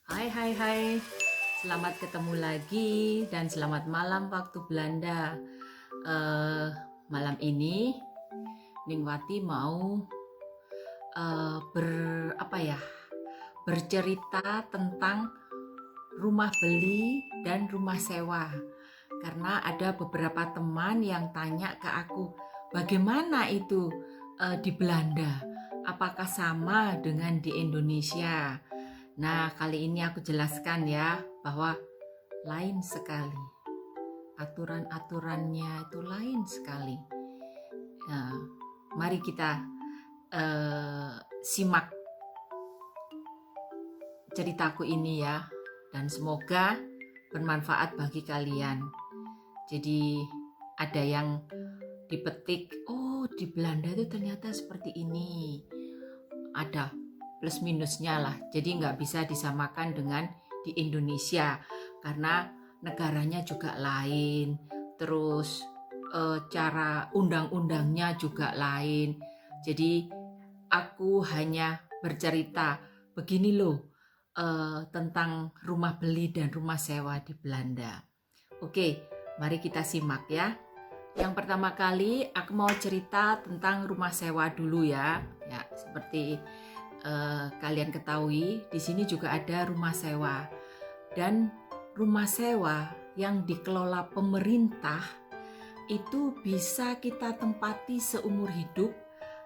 Hai, hai, hai. Selamat ketemu lagi dan selamat malam waktu Belanda. Eh, Malam ini Ningwati mau ber apa ya? Bercerita tentang rumah beli dan rumah sewa. Karena ada beberapa teman yang tanya ke aku, bagaimana itu di Belanda? Apakah sama dengan di Indonesia? Nah, kali ini aku jelaskan ya bahwa lain sekali. Aturan-aturannya itu lain sekali. Nah, mari kita simak ceritaku ini ya, dan semoga bermanfaat bagi kalian. Jadi ada yang dipetik, oh di Belanda itu ternyata seperti ini. Ada plus minusnya lah, jadi nggak bisa disamakan dengan di Indonesia karena negaranya juga lain, terus cara undang-undangnya juga lain. Jadi aku hanya bercerita begini loh tentang rumah beli dan rumah sewa di Belanda. Oke, mari kita simak ya. Yang pertama kali aku mau cerita tentang rumah sewa dulu ya. Ya, seperti kalian ketahui, di sini juga ada rumah sewa. Dan rumah sewa yang dikelola pemerintah itu bisa kita tempati seumur hidup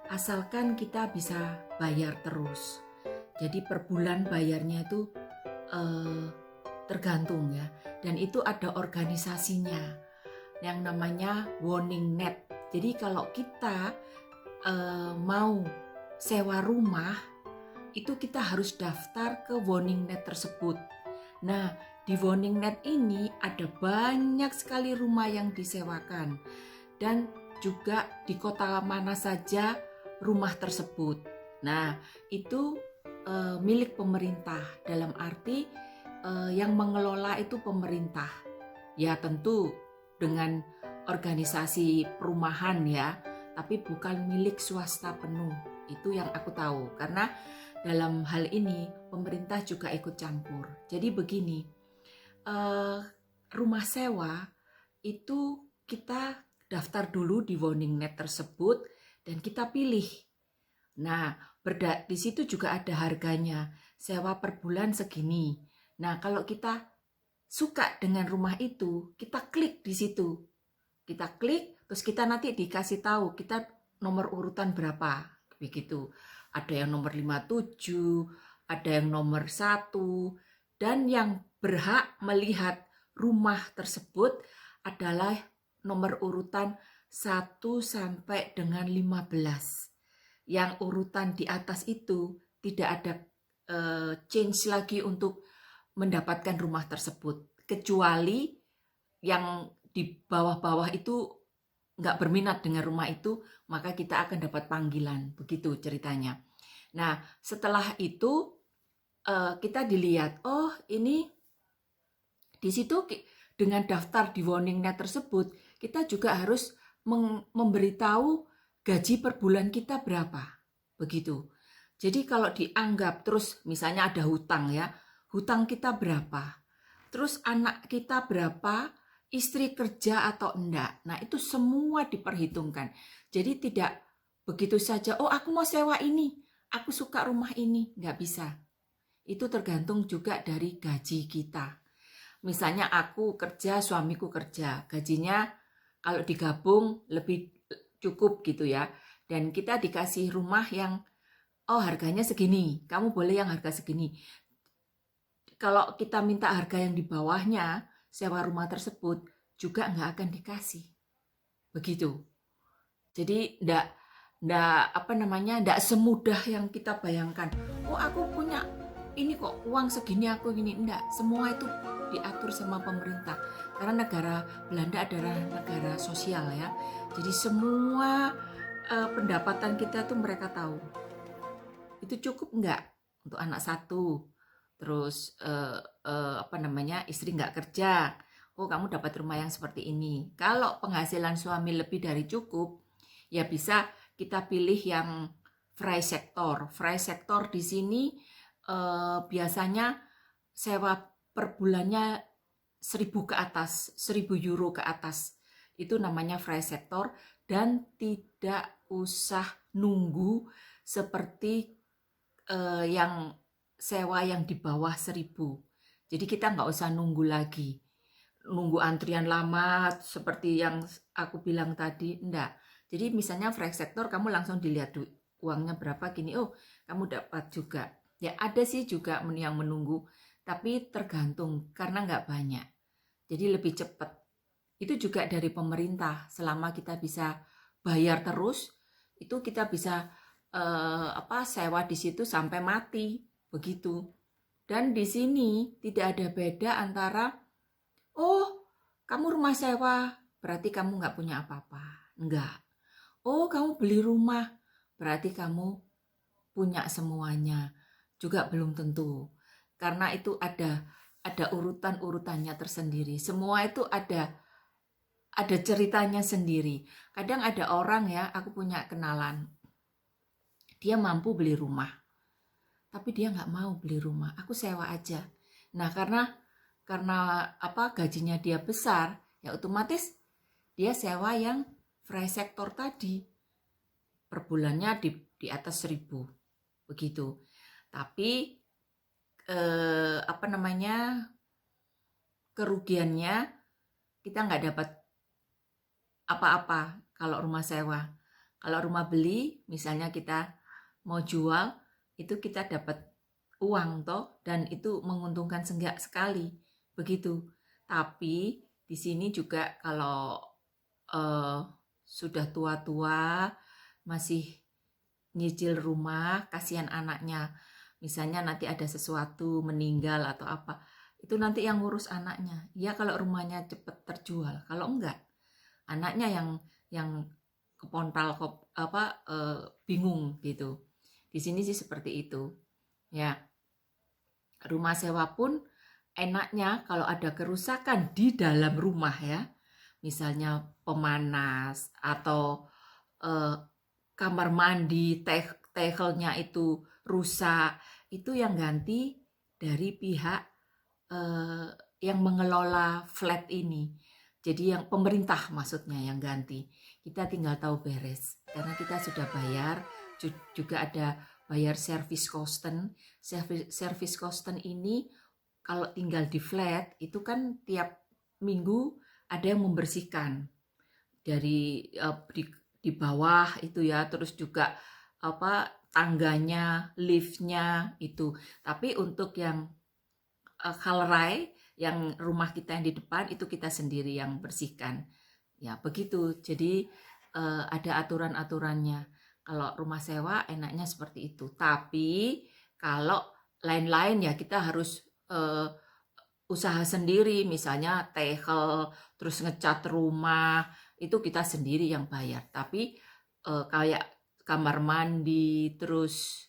asalkan kita bisa bayar terus. Jadi per bulan bayarnya itu tergantung ya. Dan itu ada organisasinya yang namanya Warning Net. Jadi kalau kita mau sewa rumah, itu kita harus daftar ke Warning Net tersebut. Nah, di Warning Net ini ada banyak sekali rumah yang disewakan dan juga di kota mana saja rumah tersebut. Nah, itu milik pemerintah, dalam arti yang mengelola itu pemerintah. Ya tentu dengan organisasi perumahan ya, tapi bukan milik swasta penuh. Itu yang aku tahu, karena dalam hal ini pemerintah juga ikut campur. Jadi begini, rumah sewa itu kita daftar dulu di Warning Net tersebut dan kita pilih. Nah, di situ juga ada harganya, sewa per bulan segini. Nah, kalau kita suka dengan rumah itu, kita klik di situ. Kita klik, terus kita nanti dikasih tahu kita nomor urutan berapa. Begitu. Ada yang nomor 57, ada yang nomor 1, dan yang berhak melihat rumah tersebut adalah nomor urutan 1 sampai dengan 15. Yang urutan di atas itu tidak ada change lagi untuk mendapatkan rumah tersebut, kecuali yang di bawah-bawah itu nggak berminat dengan rumah itu, maka kita akan dapat panggilan, begitu ceritanya. Nah, setelah itu kita dilihat, oh ini di situ dengan daftar di Warning Net tersebut, kita juga harus memberitahu gaji per bulan kita berapa, begitu. Jadi kalau dianggap terus misalnya ada hutang ya, hutang kita berapa, terus anak kita berapa, istri kerja atau enggak. Nah itu semua diperhitungkan. Jadi tidak begitu saja, oh aku mau sewa ini, aku suka rumah ini, nggak bisa. Itu tergantung juga dari gaji kita. Misalnya aku kerja, suamiku kerja, gajinya kalau digabung lebih cukup gitu ya. Dan kita dikasih rumah yang, oh harganya segini, kamu boleh yang harga segini. Kalau kita minta harga yang di bawahnya, sewa rumah tersebut juga nggak akan dikasih. Begitu. Jadi nggak semudah yang kita bayangkan. Oh aku punya ini kok uang segini aku gini, enggak. Semua itu diatur sama pemerintah. Karena negara Belanda adalah negara sosial ya. Jadi semua pendapatan kita tuh mereka tahu. Itu cukup enggak untuk anak satu? Terus istri nggak kerja, oh kamu dapat rumah yang seperti ini. Kalau penghasilan suami lebih dari cukup, ya bisa kita pilih yang free sektor. Free sektor di sini biasanya sewa per bulannya 1.000 ke atas, 1.000 euro ke atas. Itu namanya Freissektor dan tidak usah nunggu seperti yang sewa yang di bawah 1.000. Jadi kita nggak usah nunggu lagi. Nunggu antrian lama seperti yang aku bilang tadi, enggak. Jadi misalnya Freissektor kamu langsung dilihat uangnya berapa gini, oh kamu dapat juga. Ya ada sih juga yang menunggu, tapi tergantung karena nggak banyak. Jadi lebih cepat. Itu juga dari pemerintah. Selama kita bisa bayar terus, itu kita bisa sewa di situ sampai mati, begitu. Dan di sini tidak ada beda antara, oh kamu rumah sewa, berarti kamu nggak punya apa-apa. Enggak. Oh kamu beli rumah, berarti kamu punya semuanya. Juga belum tentu. Karena itu ada urutan-urutannya tersendiri. Semua itu ada ceritanya sendiri. Kadang ada orang ya, aku punya kenalan, dia mampu beli rumah, tapi dia nggak mau beli rumah. Aku sewa aja. Nah karena gajinya dia besar, ya otomatis dia sewa yang Freissektor tadi, per bulannya di atas 1.000 begitu. Tapi kerugiannya kita nggak dapat apa-apa kalau rumah sewa. Kalau rumah beli, misalnya kita mau jual, itu kita dapat uang toh, dan itu menguntungkan sekali, begitu. Tapi di sini juga kalau sudah tua-tua, masih nyicil rumah, kasihan anaknya. Misalnya nanti ada sesuatu, meninggal atau apa, itu nanti yang ngurus anaknya. Ya kalau rumahnya cepat terjual, kalau enggak, anaknya yang kepontal bingung gitu. Di sini sih seperti itu. Ya, rumah sewa pun enaknya kalau ada kerusakan di dalam rumah ya. Misalnya pemanas atau kamar mandi tegelnya itu rusak, itu yang ganti dari pihak yang mengelola flat ini. Jadi yang pemerintah maksudnya yang ganti. Kita tinggal tahu beres. Karena kita sudah bayar, juga ada bayar service costen. Service costen ini kalau tinggal di flat itu kan tiap minggu ada yang membersihkan. Dari di bawah itu ya, terus juga tangganya, liftnya itu. Tapi untuk yang Kalerai, yang rumah kita yang di depan itu kita sendiri yang bersihkan. Ya, begitu. Jadi ada aturan-aturannya. Kalau rumah sewa enaknya seperti itu. Tapi kalau lain-lain ya kita harus usaha sendiri, misalnya tegel, terus ngecat rumah, itu kita sendiri yang bayar. Tapi kayak kamar mandi, terus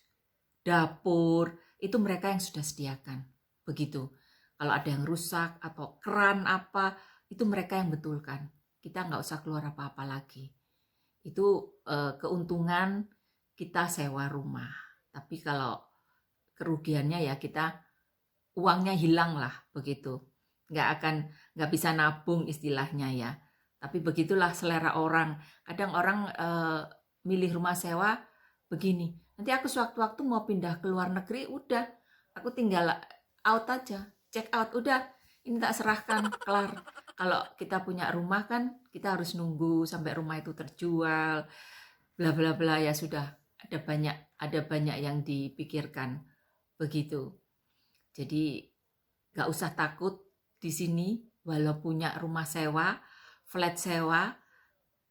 dapur, itu mereka yang sudah sediakan. Begitu. Kalau ada yang rusak atau keran apa, itu mereka yang betulkan. Kita nggak usah keluar apa-apa lagi. Itu keuntungan kita sewa rumah. Tapi kalau kerugiannya ya kita uangnya hilang lah begitu. Nggak bisa nabung istilahnya ya. Tapi begitulah selera orang. Kadang orang milih rumah sewa begini. Nanti aku sewaktu-waktu mau pindah ke luar negeri, udah aku tinggal out aja, check out, udah ini tak serahkan, kelar. Kalau kita punya rumah kan kita harus nunggu sampai rumah itu terjual, bla bla bla, ya sudah ada banyak yang dipikirkan begitu. Jadi nggak usah takut di sini walau punya rumah sewa, flat sewa,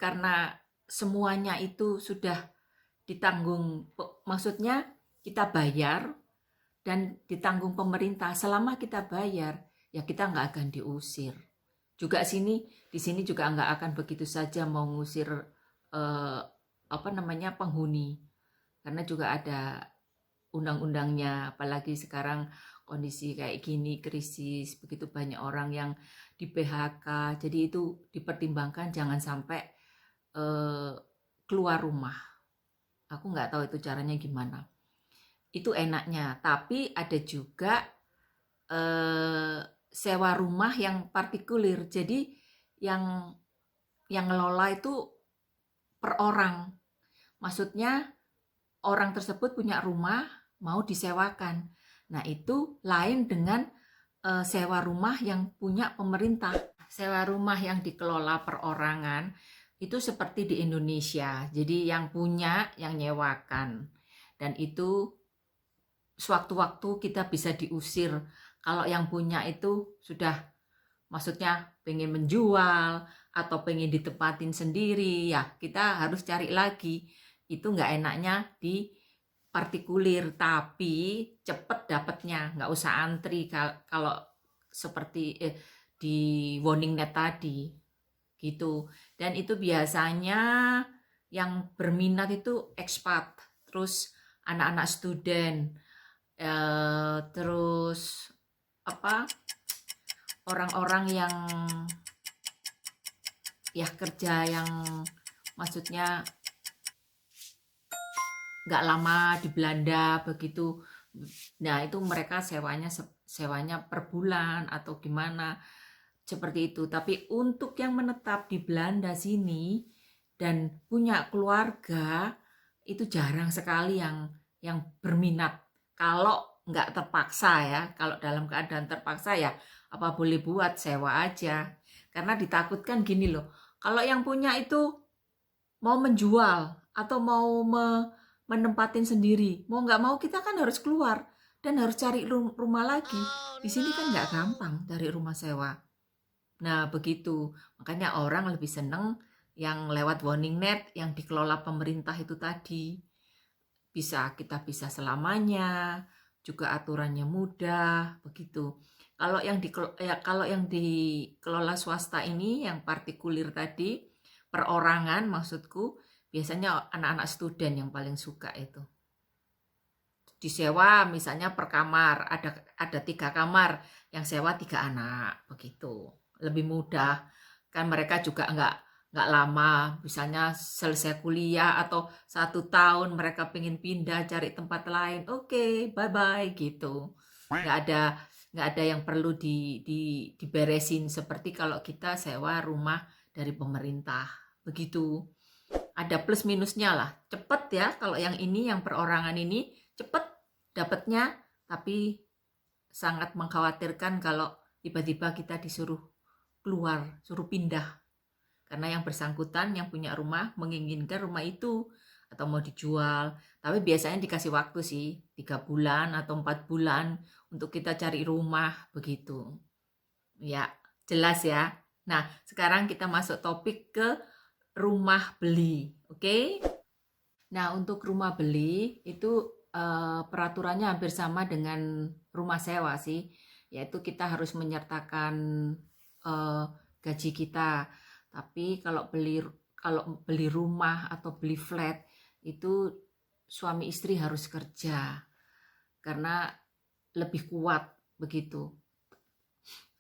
karena semuanya itu sudah ditanggung, maksudnya kita bayar dan ditanggung pemerintah. Selama kita bayar, ya kita nggak akan diusir. Juga di sini juga nggak akan begitu saja mau ngusir penghuni, karena juga ada undang-undangnya. Apalagi sekarang kondisi kayak gini, krisis, begitu banyak orang yang di PHK. Jadi itu dipertimbangkan, jangan sampai keluar rumah. Aku nggak tahu itu caranya gimana. Itu enaknya. Tapi ada juga sewa rumah yang partikulir. Jadi yang ngelola itu per orang. Maksudnya orang tersebut punya rumah mau disewakan. Nah, itu lain dengan sewa rumah yang punya pemerintah. Sewa rumah yang dikelola perorangan itu seperti di Indonesia. Jadi yang punya yang nyewakan. Dan itu sewaktu-waktu kita bisa diusir. Kalau yang punya itu sudah maksudnya pengen menjual atau pengen ditempatin sendiri, ya kita harus cari lagi. Itu nggak enaknya di partikulir, tapi cepet dapatnya, nggak usah antri kalau seperti di warning net tadi gitu. Dan itu biasanya yang berminat itu ekspat, terus anak-anak student, terus apa orang-orang yang ya kerja yang maksudnya nggak lama di Belanda begitu. Nah, itu mereka sewanya per bulan atau gimana seperti itu. Tapi untuk yang menetap di Belanda sini dan punya keluarga itu jarang sekali yang berminat. Kalau nggak terpaksa ya, kalau dalam keadaan terpaksa ya apa boleh buat, sewa aja. Karena ditakutkan gini loh, kalau yang punya itu mau menjual atau mau menempatin sendiri, mau nggak mau kita kan harus keluar dan harus cari rumah lagi. Di sini kan nggak gampang dari rumah sewa. Nah, begitu. Makanya orang lebih seneng yang lewat warning net yang dikelola pemerintah itu tadi. Kita bisa selamanya, juga aturannya mudah, begitu. Kalau yang dikelola swasta ini, yang partikulir tadi, perorangan maksudku, biasanya anak-anak student yang paling suka itu. Disewa misalnya per kamar, ada 3 kamar, yang sewa 3 anak, begitu. Lebih mudah, kan mereka juga nggak lama, misalnya selesai kuliah atau 1 tahun mereka pengen pindah cari tempat lain, oke, bye-bye gitu. Nggak ada yang perlu diberesin seperti kalau kita sewa rumah dari pemerintah, begitu. Ada plus minusnya lah, cepet ya kalau yang ini, yang perorangan ini cepet dapatnya, tapi sangat mengkhawatirkan kalau tiba-tiba kita disuruh keluar, suruh pindah. Karena yang bersangkutan, yang punya rumah, menginginkan rumah itu atau mau dijual. Tapi biasanya dikasih waktu sih, 3 bulan atau 4 bulan untuk kita cari rumah, begitu. Ya, jelas ya. Nah, sekarang kita masuk topik ke rumah beli, oke? Nah, untuk rumah beli itu peraturannya hampir sama dengan rumah sewa sih, yaitu kita harus menyertakan gaji kita. Tapi kalau beli rumah atau beli flat itu suami istri harus kerja karena lebih kuat begitu.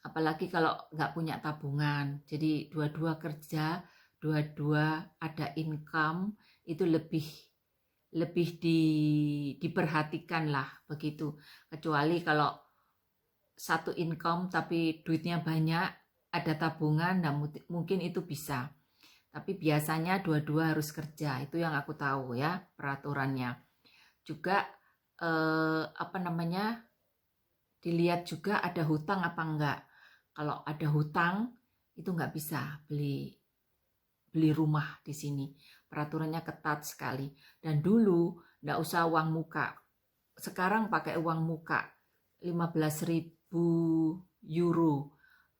Apalagi kalau nggak punya tabungan. Jadi dua-dua kerja, dua-dua ada income, itu lebih diperhatikan lah begitu. Kecuali kalau satu income tapi duitnya banyak, ada tabungan, nah mungkin itu bisa. Tapi biasanya dua-dua harus kerja, itu yang aku tahu ya peraturannya. Juga dilihat juga ada hutang apa enggak. Kalau ada hutang itu nggak bisa beli rumah di sini. Peraturannya ketat sekali. Dan dulu nggak usah uang muka. Sekarang pakai uang muka 15.000 euro.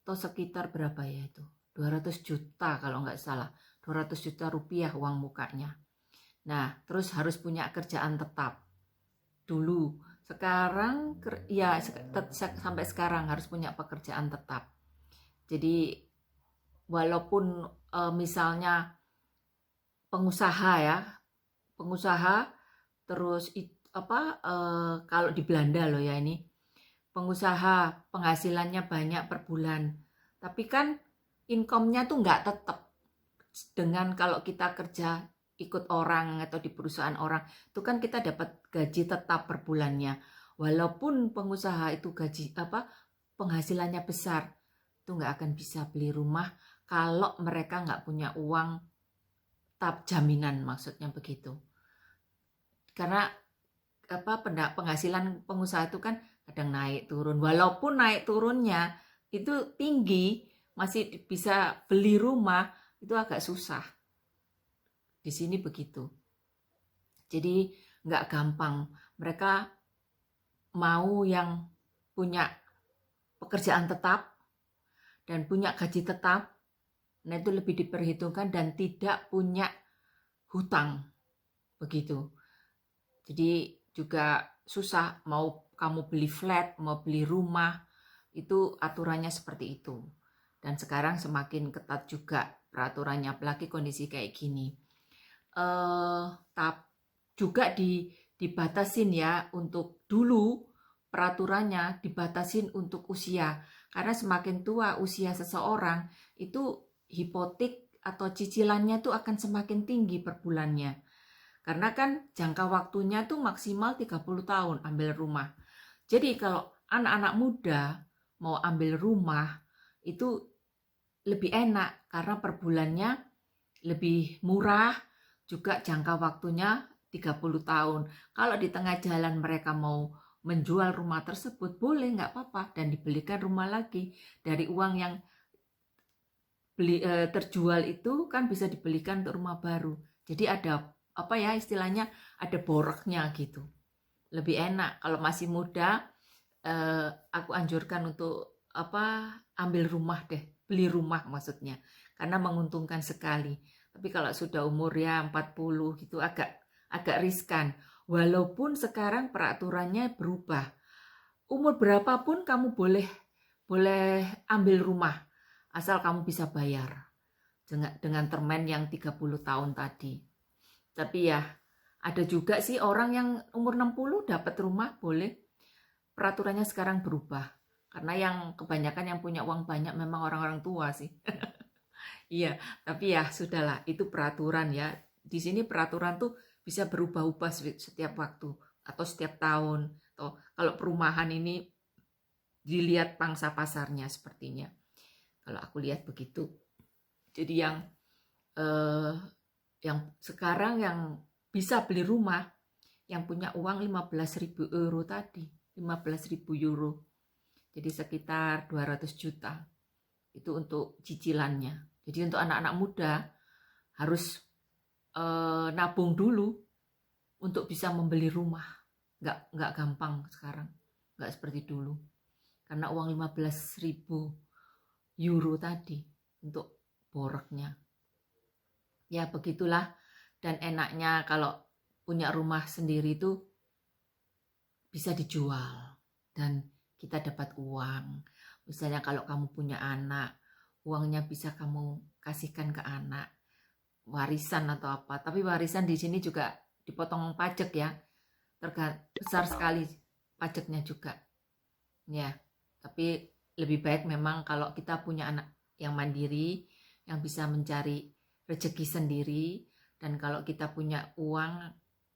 Atau sekitar berapa ya itu? 200 juta kalau nggak salah. 200 juta rupiah uang mukanya. Nah, terus harus punya kerjaan tetap. Dulu. Sekarang ya sampai sekarang harus punya pekerjaan tetap. Jadi walaupun misalnya pengusaha terus kalau di Belanda loh ya ini, pengusaha penghasilannya banyak per bulan, tapi kan income-nya tuh nggak tetap dengan kalau kita kerja ikut orang atau di perusahaan orang, itu kan kita dapat gaji tetap per bulannya. Walaupun pengusaha itu penghasilannya besar, itu nggak akan bisa beli rumah kalau mereka nggak punya uang jaminan, maksudnya begitu. Karena penghasilan pengusaha itu kan kadang naik turun. Walaupun naik turunnya itu tinggi, masih bisa beli rumah, itu agak susah. Di sini begitu. Jadi nggak gampang. Mereka mau yang punya pekerjaan tetap dan punya gaji tetap. Nah, itu lebih diperhitungkan dan tidak punya hutang. Begitu. Jadi juga susah, mau kamu beli flat, mau beli rumah, itu aturannya seperti itu. Dan sekarang semakin ketat juga peraturannya, apalagi kondisi kayak gini. Juga dibatasin ya, untuk dulu peraturannya dibatasin untuk usia. Karena semakin tua usia seseorang, itu hipotek atau cicilannya tuh akan semakin tinggi per bulannya. Karena kan jangka waktunya tuh maksimal 30 tahun ambil rumah. Jadi kalau anak-anak muda mau ambil rumah itu lebih enak karena per bulannya lebih murah, juga jangka waktunya 30 tahun. Kalau di tengah jalan mereka mau menjual rumah tersebut, boleh, nggak apa-apa, dan dibelikan rumah lagi. Dari uang yang terjual itu kan bisa dibelikan untuk rumah baru. Jadi ada istilahnya ada boroknya gitu. Lebih enak. Kalau masih muda, aku anjurkan untuk ambil rumah deh, beli rumah maksudnya, karena menguntungkan sekali. Tapi kalau sudah umur ya 40 gitu agak riskan. Walaupun sekarang peraturannya berubah. Umur berapapun kamu boleh ambil rumah asal kamu bisa bayar dengan termen yang 30 tahun tadi. Tapi ya ada juga sih orang yang umur 60 dapat rumah boleh. Peraturannya sekarang berubah. Karena yang kebanyakan yang punya uang banyak memang orang-orang tua sih. Iya, tapi ya sudahlah, itu peraturan ya. Di sini peraturan tuh bisa berubah-ubah setiap waktu atau setiap tahun. Atau kalau perumahan ini dilihat pangsa pasarnya sepertinya. Kalau aku lihat begitu. Jadi yang sekarang yang bisa beli rumah, yang punya uang 15.000 euro tadi, 15.000 euro. Jadi sekitar 200 juta. Itu untuk cicilannya. Jadi untuk anak-anak muda harus nabung dulu untuk bisa membeli rumah. Nggak gampang sekarang. Nggak seperti dulu. Karena uang 15.000 euro tadi untuk boroknya. Ya begitulah. Dan enaknya kalau punya rumah sendiri itu bisa dijual. Dan kita dapat uang. Misalnya kalau kamu punya anak, uangnya bisa kamu kasihkan ke anak, warisan atau apa. Tapi warisan di sini juga dipotong pajak ya, besar sekali pajaknya juga. Ya, tapi lebih baik memang kalau kita punya anak yang mandiri, yang bisa mencari rezeki sendiri, dan kalau kita punya uang,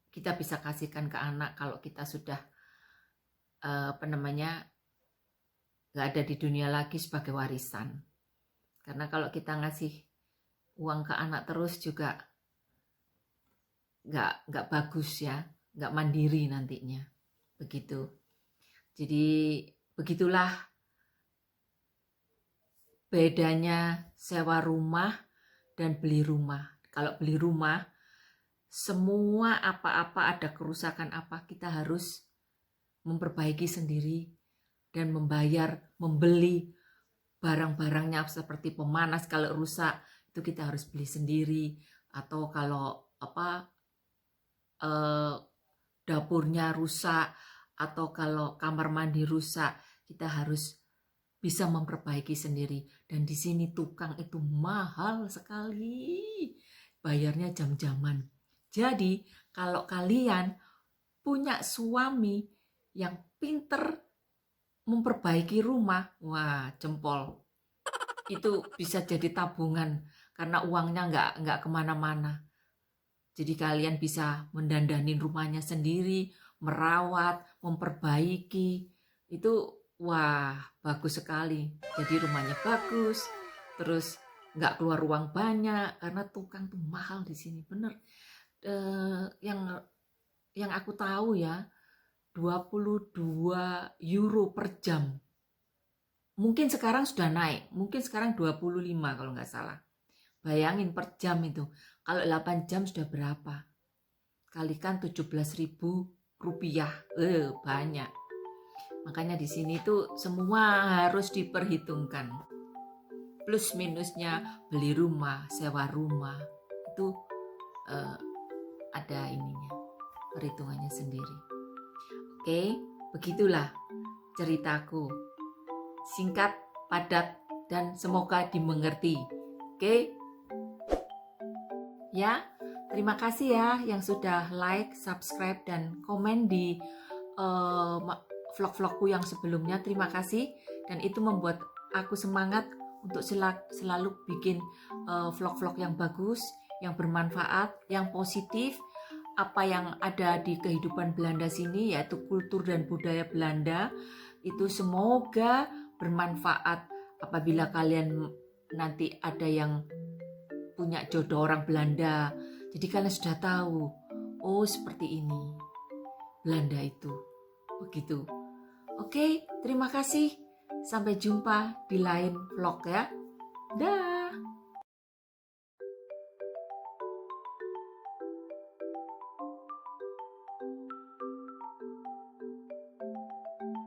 kita bisa kasihkan ke anak kalau kita sudah nggak ada di dunia lagi sebagai warisan. Karena kalau kita ngasih uang ke anak terus juga nggak bagus ya, nggak mandiri nantinya. Begitu. Jadi begitulah bedanya sewa rumah dan beli rumah. Kalau beli rumah, semua apa-apa ada kerusakan apa, kita harus memperbaiki sendiri dan membeli barang-barangnya seperti pemanas kalau rusak itu kita harus beli sendiri, atau kalau dapurnya rusak atau kalau kamar mandi rusak kita harus bisa memperbaiki sendiri. Dan di sini tukang itu mahal sekali, bayarnya jam-jaman. Jadi kalau kalian punya suami yang pinter memperbaiki rumah, wah jempol. Itu bisa jadi tabungan karena uangnya nggak kemana-mana. Jadi kalian bisa mendandanin rumahnya sendiri, merawat, memperbaiki. Itu wah, bagus sekali. Jadi rumahnya bagus, terus nggak keluar uang banyak karena tukang tuh mahal di sini, bener. Yang aku tahu ya, 22 euro per jam. Mungkin sekarang sudah naik, mungkin sekarang 25 kalau nggak salah. Bayangin per jam itu, kalau 8 jam sudah berapa? Kalikan 17.000 rupiah, banyak. Makanya di sini tuh semua harus diperhitungkan. Plus minusnya beli rumah, sewa rumah, itu ada ininya, perhitungannya sendiri. Oke, begitulah ceritaku. Singkat, padat, dan semoga dimengerti. Oke? Ya, terima kasih ya yang sudah like, subscribe, dan komen di vlog-vlogku yang sebelumnya. Terima kasih, dan itu membuat aku semangat untuk selalu bikin vlog-vlog yang bagus, yang bermanfaat, yang positif. Apa yang ada di kehidupan Belanda sini, yaitu kultur dan budaya Belanda, itu semoga bermanfaat apabila kalian nanti ada yang punya jodoh orang Belanda. Jadi kalian sudah tahu, oh seperti ini Belanda itu. Begitu. Oke, terima kasih. Sampai jumpa di lain vlog ya. Dah.